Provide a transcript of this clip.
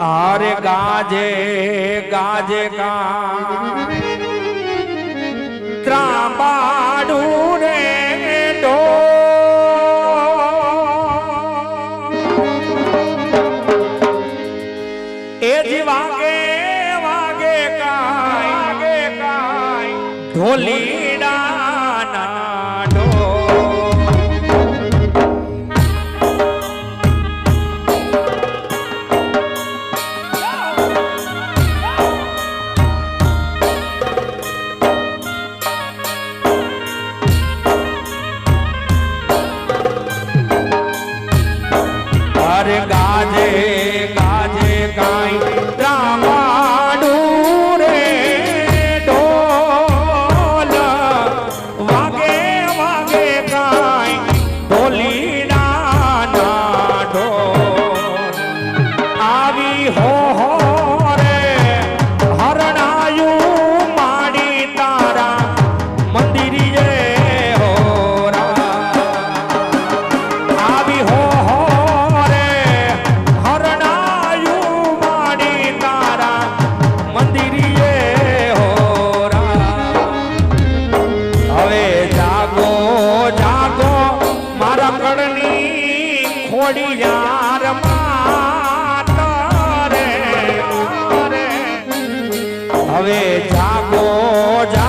आरे गाजे गाजे का त्रांबाडू रे डो ए जी वागे वागे काय ढोलीडा ना डो अरे गाजे गाजे काई त्रांबाडू रे ढोल वागे वागे काई ढोलीडा ना ढोल आवी हो रे हरणायु माड़ी तारा मंदिरिये हो रा आवी हो यार माता रे हवे जागो जा